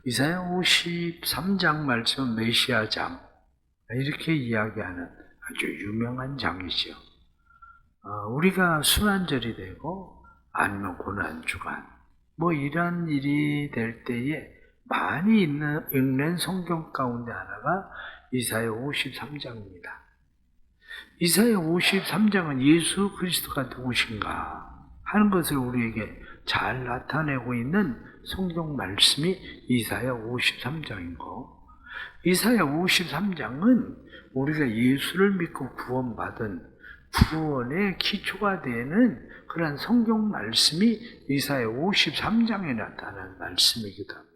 이사야 53장 말씀 메시아장 이렇게 이야기하는 아주 유명한 장이죠. 우리가 순환절이 되고 아니면 고난주간 이런 일이 될 때에 많이 읽는 성경 가운데 하나가 이사야 53장입니다. 이사야 53장은 예수 그리스도가 누구신가 하는 것을 우리에게 잘 나타내고 있는 성경 말씀이 이사야 53장이고, 이사야 53장은 우리가 예수를 믿고 구원받은 구원의 기초가 되는 그런 성경 말씀이 이사야 53장에 나타난 말씀이기도 합니다.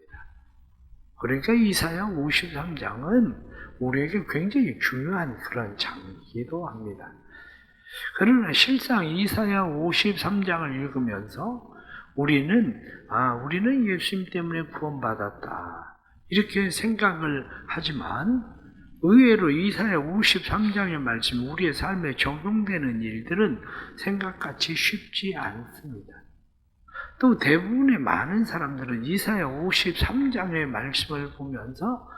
그러니까 이사야 53장은 우리에게 굉장히 중요한 그런 장이기도 합니다. 그러나 실상 이사야 53장을 읽으면서 우리는 예수님 때문에 구원받았다 이렇게 생각을 하지만, 의외로 이사야 53장의 말씀, 우리의 삶에 적용되는 일들은 생각같이 쉽지 않습니다. 또 대부분의 많은 사람들은 이사야 53장의 말씀을 보면서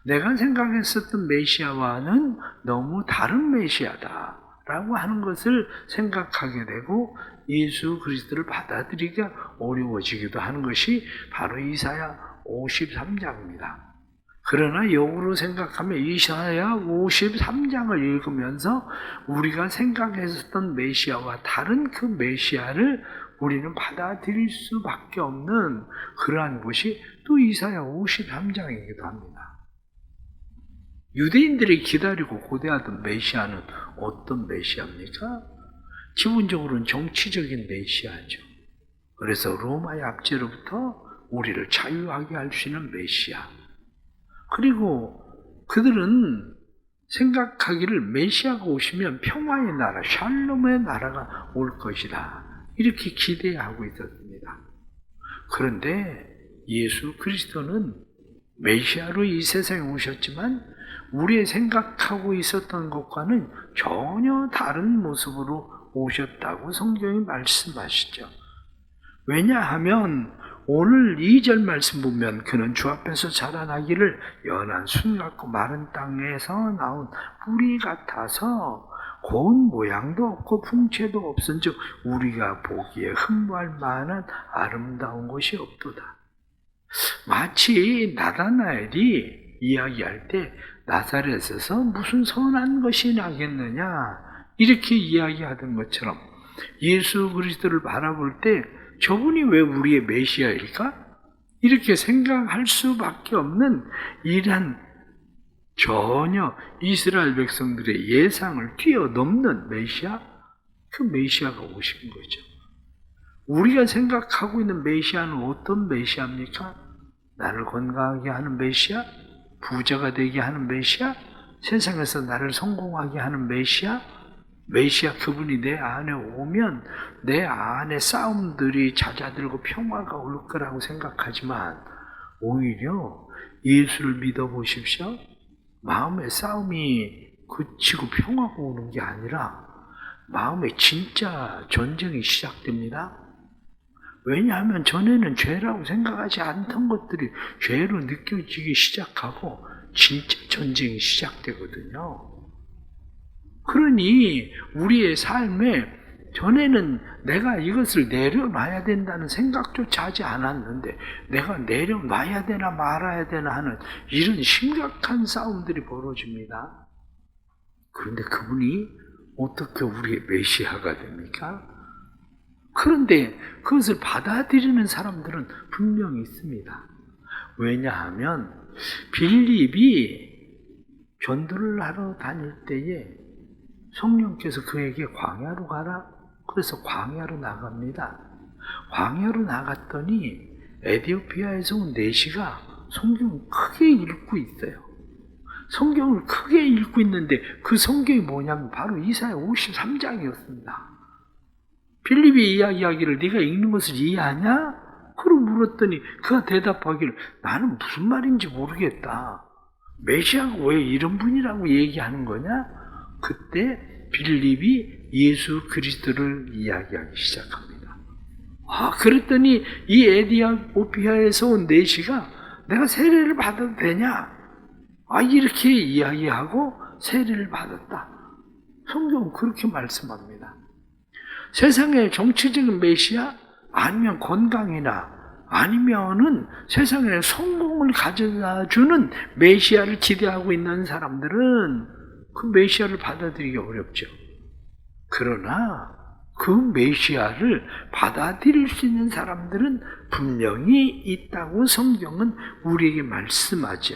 내가 생각했었던 메시아와는 너무 다른 메시아다 라고 하는 것을 생각하게 되고 예수 그리스도를 받아들이기가 어려워지기도 하는 것이 바로 이사야 53장입니다. 그러나 역으로 생각하면 이사야 53장을 읽으면서 우리가 생각했었던 메시아와 다른 그 메시아를 우리는 받아들일 수밖에 없는 그러한 것이 또 이사야 53장이기도 합니다. 유대인들이 기다리고 고대하던 메시아는 어떤 메시아입니까? 기본적으로는 정치적인 메시아죠. 그래서 로마의 압제로부터 우리를 자유하게 할 수 있는 메시아. 그리고 그들은 생각하기를 메시아가 오시면 평화의 나라, 샬롬의 나라가 올 것이다 이렇게 기대하고 있었습니다. 그런데 예수 그리스도는 메시아로 이 세상에 오셨지만 우리의 생각하고 있었던 것과는 전혀 다른 모습으로 오셨다고 성경이 말씀하시죠. 왜냐하면 오늘 2절 말씀 보면 그는 주 앞에서 자라나기를 연한 순 같고 마른 땅에서 나온 뿌리 같아서 고운 모양도 없고 풍채도 없은즉 우리가 보기에 흠모할 만한 아름다운 것이 없도다. 마치 나다나엘이 이야기할 때 나사렛에서 무슨 선한 것이 나겠느냐 이렇게 이야기하던 것처럼 예수 그리스도를 바라볼 때 저분이 왜 우리의 메시아일까? 이렇게 생각할 수밖에 없는 이러한 전혀 이스라엘 백성들의 예상을 뛰어넘는 메시아, 그 메시아가 오신 거죠. 우리가 생각하고 있는 메시아는 어떤 메시아입니까? 나를 건강하게 하는 메시아? 부자가 되게 하는 메시아? 세상에서 나를 성공하게 하는 메시아? 메시아 그분이 내 안에 오면 내 안에 싸움들이 잦아들고 평화가 올 거라고 생각하지만 오히려 예수를 믿어보십시오. 마음의 싸움이 그치고 평화가 오는 게 아니라 마음에 진짜 전쟁이 시작됩니다. 왜냐하면 전에는 죄라고 생각하지 않던 것들이 죄로 느껴지기 시작하고 진짜 전쟁이 시작되거든요. 그러니 우리의 삶에 전에는 내가 이것을 내려놔야 된다는 생각조차 하지 않았는데 내가 내려놔야 되나 말아야 되나 하는 이런 심각한 싸움들이 벌어집니다. 그런데 그분이 어떻게 우리의 메시아가 됩니까? 그런데 그것을 받아들이는 사람들은 분명히 있습니다. 왜냐하면 빌립이 전도를 하러 다닐 때에 성령께서 그에게 광야로 가라. 그래서 광야로 나갑니다. 광야로 나갔더니 에티오피아에서 온 내시가 성경을 크게 읽고 있어요. 성경을 크게 읽고 있는데 그 성경이 뭐냐면 바로 이사야 53장이었습니다. 빌립이 이야기하기를 네가 읽는 것을 이해하냐? 그러고 물었더니 그가 대답하기를 나는 무슨 말인지 모르겠다. 메시아가 왜 이런 분이라고 얘기하는 거냐? 그때 빌립이 예수 그리스도를 이야기하기 시작합니다. 그랬더니 이 에티오피아에서 온 내시가 내가 세례를 받아도 되냐? 이렇게 이야기하고 세례를 받았다. 성경은 그렇게 말씀합니다. 세상에 정치적인 메시아, 아니면 건강이나, 아니면은 세상에 성공을 가져다 주는 메시아를 기대하고 있는 사람들은 그 메시아를 받아들이기 어렵죠. 그러나 그 메시아를 받아들일 수 있는 사람들은 분명히 있다고 성경은 우리에게 말씀하죠.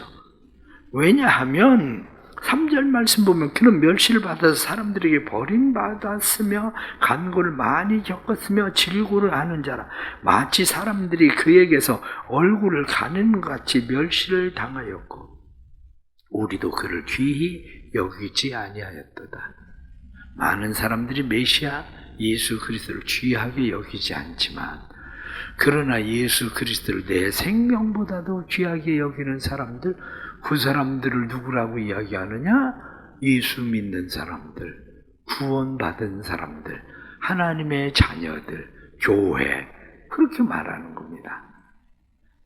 왜냐하면 3절 말씀 보면 그는 멸시를 받아서 사람들에게 버림받았으며 간고를 많이 겪었으며 질고를 하는 자라. 마치 사람들이 그에게서 얼굴을 가리는 것 같이 멸시를 당하였고 우리도 그를 귀히 여기지 아니하였도다. 많은 사람들이 메시아 예수 그리스도를 귀하게 여기지 않지만 그러나 예수 그리스도를 내 생명보다도 귀하게 여기는 사람들, 그 사람들을 누구라고 이야기하느냐? 예수 믿는 사람들, 구원받은 사람들, 하나님의 자녀들, 교회, 그렇게 말하는 겁니다.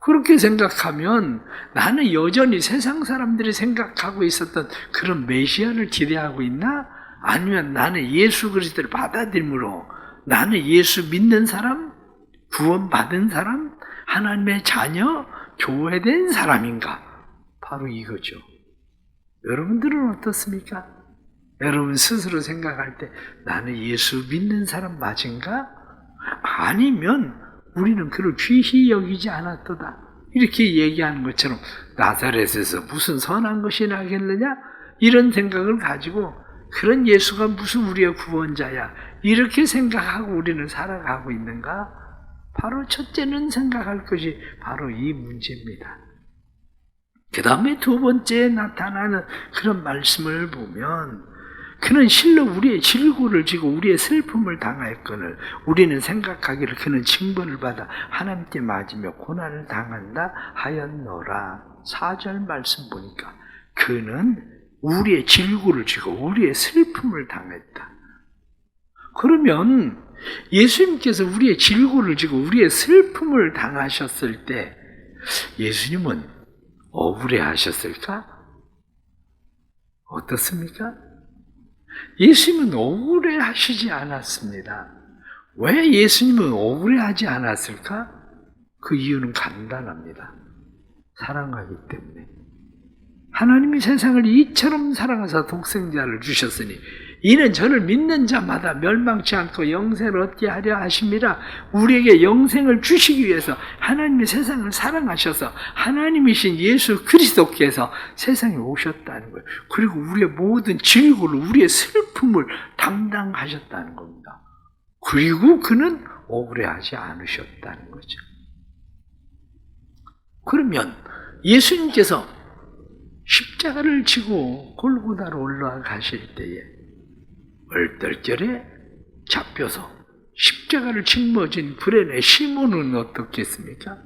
그렇게 생각하면 나는 여전히 세상 사람들이 생각하고 있었던 그런 메시아를 기대하고 있나? 아니면 나는 예수 그리스도를 받아들임으로 나는 예수 믿는 사람, 구원받은 사람, 하나님의 자녀, 교회된 사람인가? 바로 이거죠. 여러분들은 어떻습니까? 여러분 스스로 생각할 때 나는 예수 믿는 사람 맞은가? 아니면 우리는 그를 귀히 여기지 않았도다. 이렇게 얘기하는 것처럼 나사렛에서 무슨 선한 것이 나겠느냐? 이런 생각을 가지고 그런 예수가 무슨 우리의 구원자야? 이렇게 생각하고 우리는 살아가고 있는가? 바로 첫째는 생각할 것이 바로 이 문제입니다. 그 다음에 두 번째 나타나는 그런 말씀을 보면 그는 실로 우리의 질고를 지고 우리의 슬픔을 당하였거늘 우리는 생각하기를 그는 징벌을 받아 하나님께 맞으며 고난을 당한다 하였노라. 4절 말씀 보니까 그는 우리의 질고를 지고 우리의 슬픔을 당했다. 그러면 예수님께서 우리의 질고를 지고 우리의 슬픔을 당하셨을 때 예수님은 억울해 하셨을까? 어떻습니까? 예수님은 억울해 하시지 않았습니다. 왜 예수님은 억울해 하지 않았을까? 그 이유는 간단합니다. 사랑하기 때문에. 하나님이 세상을 이처럼 사랑하사 독생자를 주셨으니 이는 저를 믿는 자마다 멸망치 않고 영생을 얻게 하려 하심이라. 우리에게 영생을 주시기 위해서 하나님이 세상을 사랑하셔서 하나님이신 예수 그리스도께서 세상에 오셨다는 거예요. 그리고 우리의 모든 질고를, 우리의 슬픔을 담당하셨다는 겁니다. 그리고 그는 억울해하지 않으셨다는 거죠. 그러면 예수님께서 십자가를 지고 골고다로 올라가실 때에 얼떨결에 잡혀서 십자가를 짊어진 구레네 시몬은 어떻겠습니까?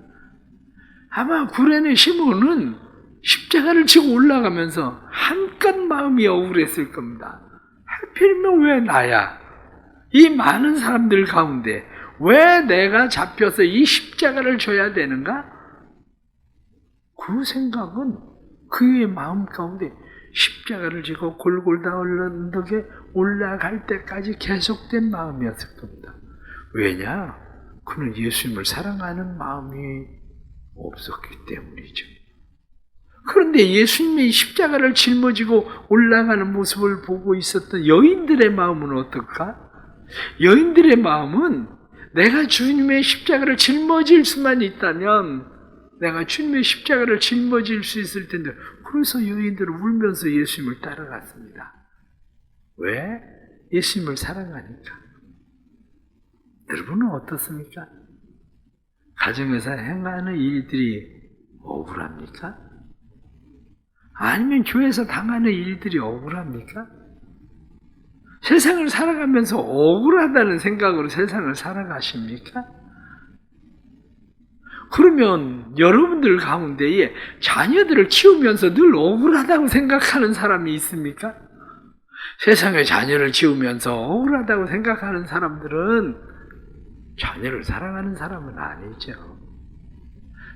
아마 구레네 시몬은 십자가를 지고 올라가면서 한껏 마음이 억울했을 겁니다. 하필이면 왜 나야? 이 많은 사람들 가운데 왜 내가 잡혀서 이 십자가를 져야 되는가? 그 생각은 그의 마음 가운데 십자가를 지고 골골다 언덕에 올라갈 때까지 계속된 마음이었을 겁니다. 왜냐? 그는 예수님을 사랑하는 마음이 없었기 때문이죠. 그런데 예수님이 십자가를 짊어지고 올라가는 모습을 보고 있었던 여인들의 마음은 어떨까? 여인들의 마음은 내가 주님의 십자가를 짊어질 수만 있다면 내가 주님의 십자가를 짊어질 수 있을 텐데 그래서 여인들은 울면서 예수님을 따라갔습니다. 왜? 예수님을 사랑하니까. 여러분은 어떻습니까? 가정에서 행하는 일들이 억울합니까? 아니면 교회에서 당하는 일들이 억울합니까? 세상을 살아가면서 억울하다는 생각으로 세상을 살아가십니까? 그러면 여러분들 가운데에 자녀들을 키우면서 늘 억울하다고 생각하는 사람이 있습니까? 세상에 자녀를 키우면서 억울하다고 생각하는 사람들은 자녀를 사랑하는 사람은 아니죠.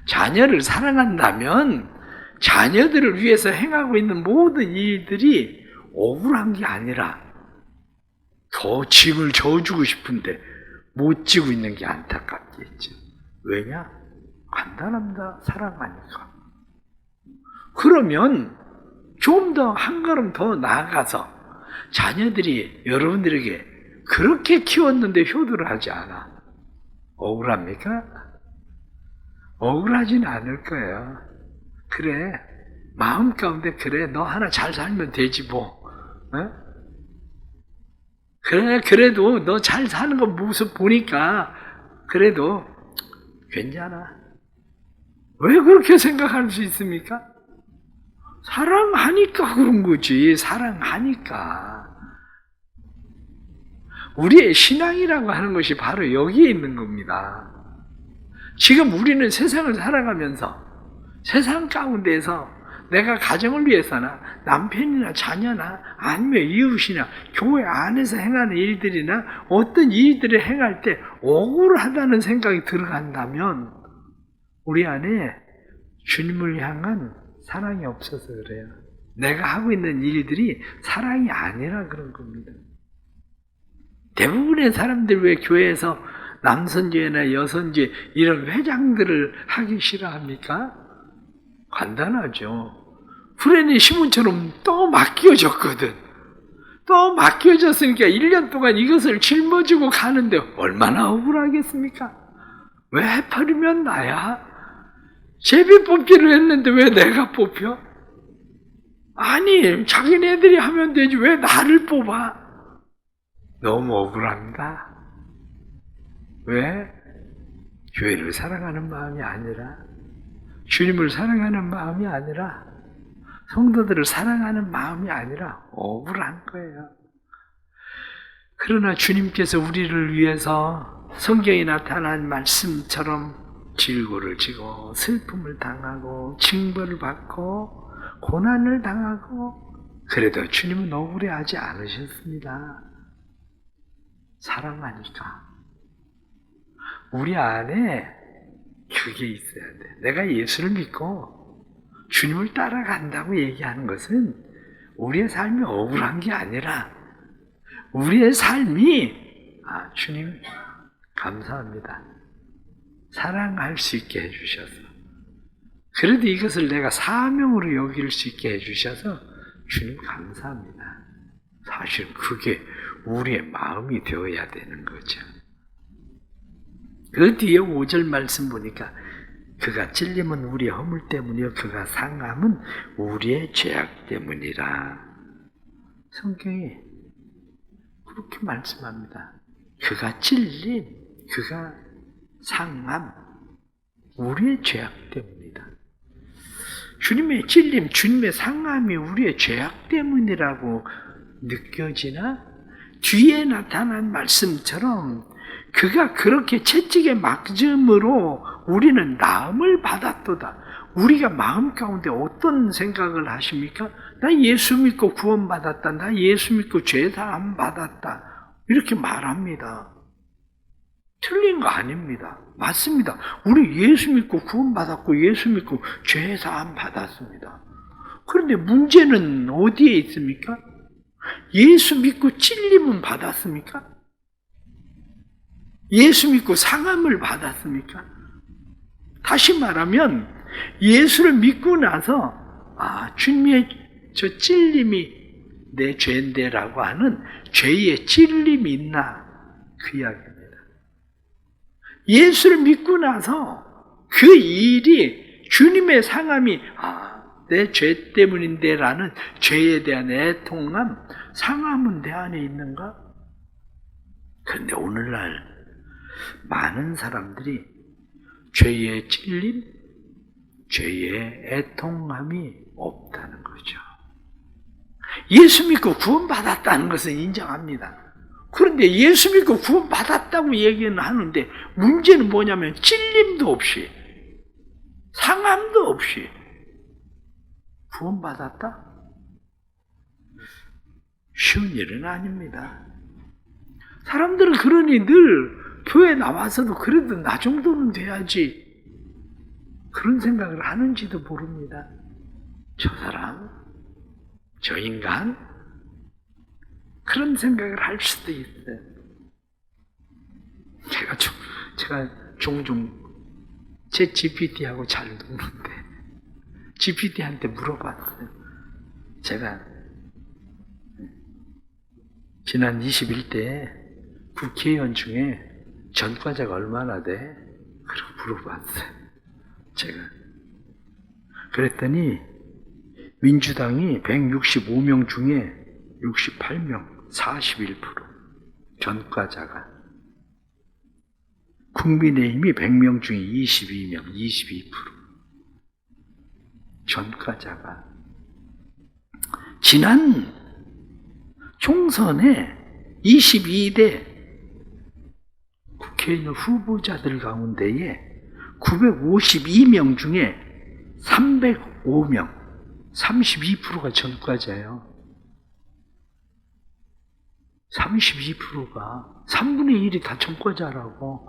자녀를 사랑한다면 자녀들을 위해서 행하고 있는 모든 일들이 억울한 게 아니라 더 짐을 져주고 싶은데 못 지고 있는 게 안타깝겠죠. 왜냐? 간단합니다. 사랑하니까. 그러면 좀 더 한 걸음 더 나아가서 자녀들이 여러분들에게 그렇게 키웠는데 효도를 하지 않아. 억울합니까? 억울하지는 않을 거예요. 그래, 마음 가운데 그래, 너 하나 잘 살면 되지 뭐. 어? 그래, 그래도 너 잘 사는 거 모습 보니까 그래도 괜찮아. 왜 그렇게 생각할 수 있습니까? 사랑하니까 그런 거지. 사랑하니까. 우리의 신앙이라고 하는 것이 바로 여기에 있는 겁니다. 지금 우리는 세상을 살아가면서 세상 가운데에서 내가 가정을 위해서나 남편이나 자녀나 아니면 이웃이나 교회 안에서 행하는 일들이나 어떤 일들을 행할 때 억울하다는 생각이 들어간다면 우리 안에 주님을 향한 사랑이 없어서 그래요. 내가 하고 있는 일들이 사랑이 아니라 그런 겁니다. 대부분의 사람들 왜 교회에서 남선교회나 여선교회 이런 회장들을 하기 싫어합니까? 간단하죠. 불행의 시몬처럼 또 맡겨졌거든. 또 맡겨졌으니까 1년 동안 이것을 짊어지고 가는데 얼마나 억울하겠습니까? 왜 해버리면 나야? 제비 뽑기를 했는데 왜 내가 뽑혀? 아니, 자기네들이 하면 되지 왜 나를 뽑아? 너무 억울합니다. 왜? 교회를 사랑하는 마음이 아니라, 주님을 사랑하는 마음이 아니라, 성도들을 사랑하는 마음이 아니라 억울한 거예요. 그러나 주님께서 우리를 위해서 성경에 나타난 말씀처럼 질고를 지고 슬픔을 당하고 징벌을 받고 고난을 당하고 그래도 주님은 억울해하지 않으셨습니다. 사랑하니까. 우리 안에 그게 있어야 돼. 내가 예수를 믿고 주님을 따라간다고 얘기하는 것은 우리의 삶이 억울한 게 아니라 우리의 삶이 주님 감사합니다. 사랑할 수 있게 해주셔서 그래도 이것을 내가 사명으로 여길 수 있게 해주셔서 주님 감사합니다. 사실 그게 우리의 마음이 되어야 되는 거죠. 그 뒤에 5절 말씀 보니까 그가 찔림은 우리의 허물 때문이요 그가 상함은 우리의 죄악 때문이라. 성경이 그렇게 말씀합니다. 그가 찔림, 그가 상함, 우리의 죄악 때문이다. 주님의 찔림, 주님의 상함이 우리의 죄악 때문이라고 느껴지나? 뒤에 나타난 말씀처럼 그가 그렇게 채찍에 맞음으로 우리는 나음을 받았도다. 우리가 마음 가운데 어떤 생각을 하십니까? 나 예수 믿고 구원받았다. 나 예수 믿고 죄사함 받았다. 이렇게 말합니다. 틀린 거 아닙니다. 맞습니다. 우리 예수 믿고 구원받았고 예수 믿고 죄사함 받았습니다. 그런데 문제는 어디에 있습니까? 예수 믿고 찔림은 받았습니까? 예수 믿고 상함을 받았습니까? 다시 말하면 예수를 믿고 나서 주님의 저 찔림이 내 죄인데라고 하는 죄의 찔림이 있나 그 이야기입니다. 예수를 믿고 나서 그 일이 주님의 상함이 내 죄 때문인데라는 죄에 대한 애통함, 상함은 내 안에 있는가? 그런데 오늘날 많은 사람들이 죄의 찔림, 죄의 애통함이 없다는 거죠. 예수 믿고 구원받았다는 것은 인정합니다. 그런데 예수 믿고 구원받았다고 얘기는 하는데 문제는 뭐냐면 찔림도 없이 상함도 없이 구원받았다? 쉬운 일은 아닙니다. 사람들은 그러니 늘 교회 나와서도 그래도 나 정도는 돼야지. 그런 생각을 하는지도 모릅니다. 저 사람, 저 인간, 그런 생각을 할 수도 있어요. 제가 종종 제 GPT하고 잘 노는데, GPT한테 물어봤어요. 제가 지난 21대에 국회의원 중에 전과자가 얼마나 돼? 그러고 물어봤어요. 제가. 그랬더니 민주당이 165명 중에 68명, 41% 전과자가. 국민의힘이 100명 중에 22명, 22% 전과자가. 지난 총선에 22대 국회의원 후보자들 가운데에 952명 중에 305명, 32%가 전과자예요. 32%가 3분의 1이 다 전과자라고.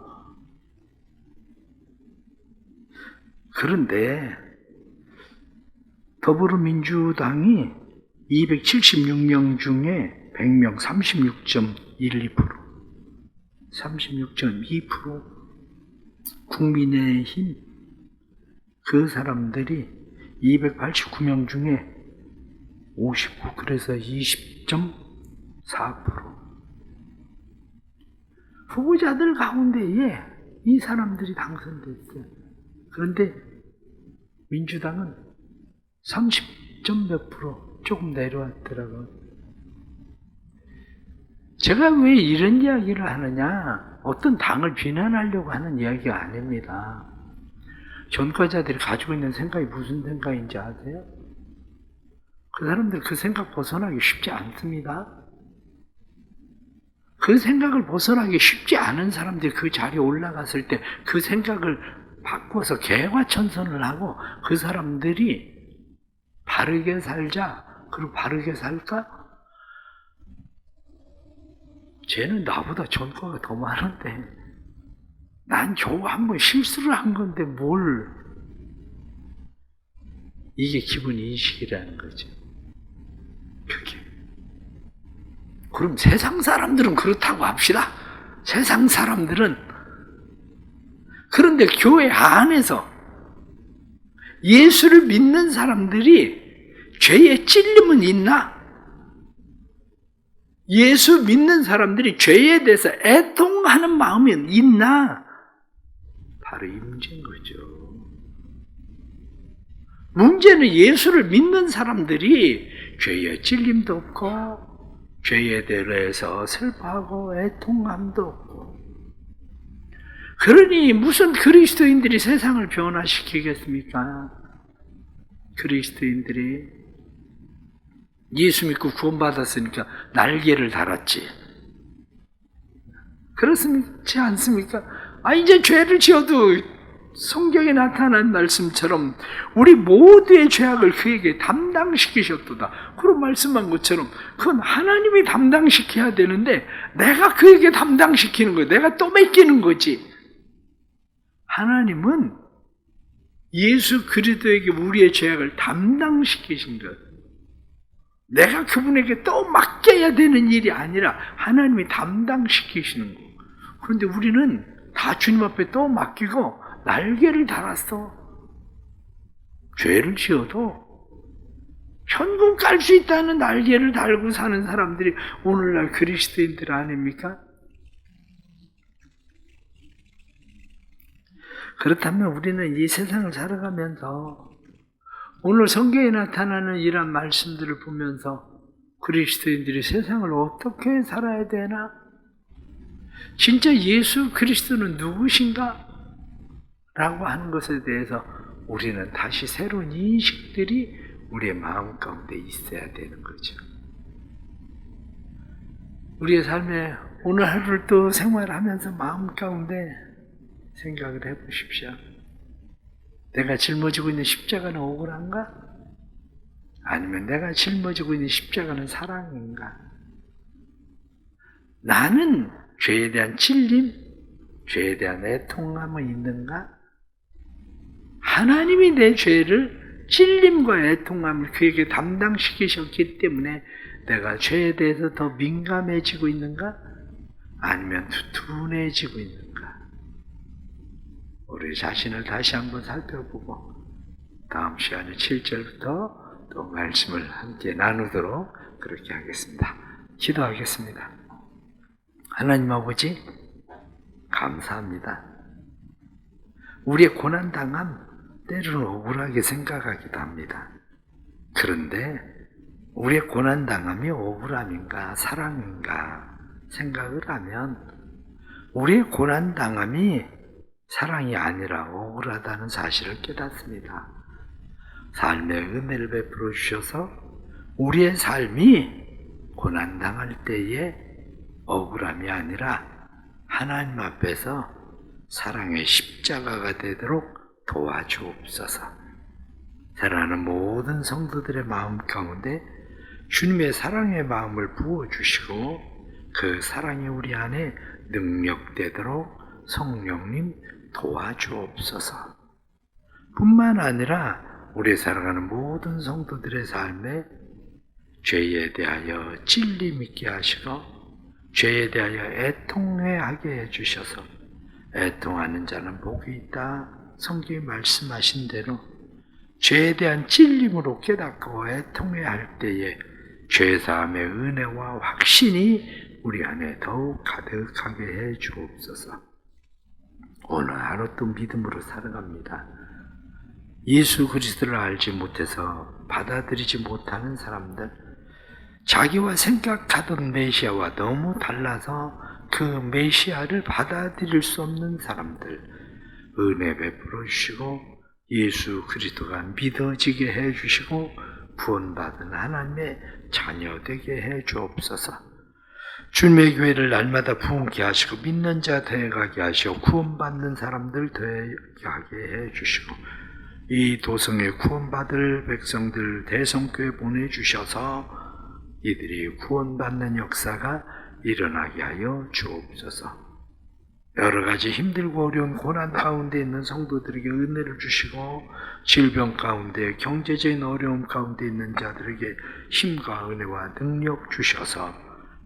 그런데 더불어민주당이 276명 중에 100명 36.12%, 36.2%, 국민의힘 그 사람들이 289명 중에 59, 그래서 20.4%. 후보자들 가운데에 이 사람들이 당선됐어요. 그런데 민주당은 30점 몇 프로 조금 내려왔더라고요. 제가 왜 이런 이야기를 하느냐, 어떤 당을 비난하려고 하는 이야기가 아닙니다. 전과자들이 가지고 있는 생각이 무슨 생각인지 아세요? 그 사람들 그 생각 벗어나기 쉽지 않습니다. 그 생각을 벗어나기 쉽지 않은 사람들이 그 자리에 올라갔을 때 그 생각을 바꿔서 개화천선을 하고 그 사람들이 바르게 살자, 그리고 바르게 살까? 쟤는 나보다 전과가 더 많은데 난 겨우 한 번 실수를 한 건데 뭘. 이게 기본 인식이라는 거죠. 그게. 그럼 세상 사람들은 그렇다고 합시다. 세상 사람들은. 그런데 교회 안에서 예수를 믿는 사람들이 죄에 찔림은 있나? 예수 믿는 사람들이 죄에 대해서 애통하는 마음이 있나? 바로 이 문제인 거죠. 문제는 예수를 믿는 사람들이 죄에 찔림도 없고 죄에 대해서 슬퍼하고 애통함도 없고. 그러니 무슨 그리스도인들이 세상을 변화시키겠습니까? 그리스도인들이 예수 믿고 구원받았으니까 날개를 달았지. 그렇지 않습니까? 이제 죄를 지어도 성경에 나타난 말씀처럼 우리 모두의 죄악을 그에게 담당시키셨도다. 그런 말씀한 것처럼 그건 하나님이 담당시켜야 되는데 내가 그에게 담당시키는 거예요. 내가 또 맡기는 거지. 하나님은 예수 그리스도에게 우리의 죄악을 담당시키신 것. 내가 그분에게 또 맡겨야 되는 일이 아니라 하나님이 담당시키시는 거. 그런데 우리는 다 주님 앞에 또 맡기고 날개를 달았어. 죄를 지어도 천국 갈 수 있다는 날개를 달고 사는 사람들이 오늘날 그리스도인들 아닙니까? 그렇다면 우리는 이 세상을 살아가면서 오늘 성경에 나타나는 이런 말씀들을 보면서 그리스도인들이 세상을 어떻게 살아야 되나? 진짜 예수 그리스도는 누구신가? 라고 하는 것에 대해서 우리는 다시 새로운 인식들이 우리의 마음 가운데 있어야 되는 거죠. 우리의 삶에 오늘 하루를 또 생활하면서 마음 가운데 생각을 해보십시오. 내가 짊어지고 있는 십자가는 억울한가? 아니면 내가 짊어지고 있는 십자가는 사랑인가? 나는 죄에 대한 찔림, 죄에 대한 애통함은 있는가? 하나님이 내 죄를 찔림과 애통함을 그에게 담당시키셨기 때문에 내가 죄에 대해서 더 민감해지고 있는가? 아니면 두둔해지고 있는가? 우리 자신을 다시 한번 살펴보고 다음 시간에 7절부터 또 말씀을 함께 나누도록 그렇게 하겠습니다. 기도하겠습니다. 하나님 아버지, 감사합니다. 우리의 고난당함 때로는 억울하게 생각하기도 합니다. 그런데 우리의 고난당함이 억울함인가 사랑인가 생각을 하면 우리의 고난당함이 사랑이 아니라 억울하다는 사실을 깨닫습니다. 삶의 은혜를 베풀어 주셔서 우리의 삶이 고난당할 때에 억울함이 아니라 하나님 앞에서 사랑의 십자가가 되도록 도와주옵소서. 사랑하는 모든 성도들의 마음 가운데 주님의 사랑의 마음을 부어주시고 그 사랑이 우리 안에 능력되도록 성령님 도와주옵소서. 뿐만 아니라 우리 사랑하는 모든 성도들의 삶에 죄에 대하여 찔림 있게 하시고 죄에 대하여 애통하게 해주셔서 애통하는 자는 복이 있다. 성경이 말씀하신 대로 죄에 대한 찔림으로 깨닫고 애통해야 할 때에 죄사함의 은혜와 확신이 우리 안에 더욱 가득하게 해 주옵소서. 오늘 하루 또 믿음으로 살아갑니다. 예수 그리스도를 알지 못해서 받아들이지 못하는 사람들, 자기와 생각하던 메시아와 너무 달라서 그 메시아를 받아들일 수 없는 사람들, 은혜 베풀어 주시고 예수 그리스도가 믿어지게 해 주시고 구원받은 하나님의 자녀 되게 해 주옵소서. 주님의 교회를 날마다 부흥케 하시고 믿는 자 되어가게 하시고 구원받는 사람들 되어가게 해 주시고 이 도성에 구원받을 백성들 대성교회 보내주셔서 이들이 구원받는 역사가 일어나게 하여 주옵소서. 여러 가지 힘들고 어려운 고난 가운데 있는 성도들에게 은혜를 주시고 질병 가운데 경제적인 어려움 가운데 있는 자들에게 힘과 은혜와 능력 주셔서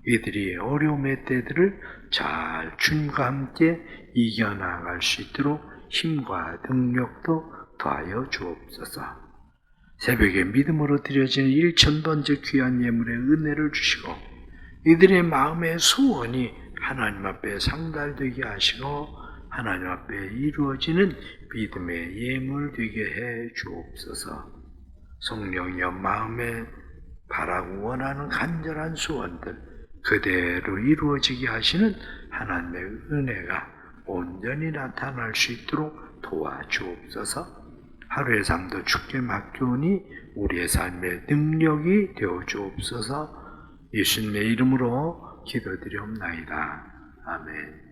이들이 어려움의 때들을 잘 주님과 함께 이겨나갈 수 있도록 힘과 능력도 더하여 주옵소서. 새벽에 믿음으로 드려지는 1000번째 귀한 예물의 은혜를 주시고 이들의 마음의 소원이 하나님 앞에 상달되게 하시고 하나님 앞에 이루어지는 믿음의 예물 되게 해 주옵소서. 성령이여 마음에 바라고 원하는 간절한 소원들 그대로 이루어지게 하시는 하나님의 은혜가 온전히 나타날 수 있도록 도와주옵소서. 하루의 삶도 주께 맡겨오니 우리의 삶의 능력이 되어 주옵소서. 예수님의 이름으로 기도드리옵나이다. 아멘.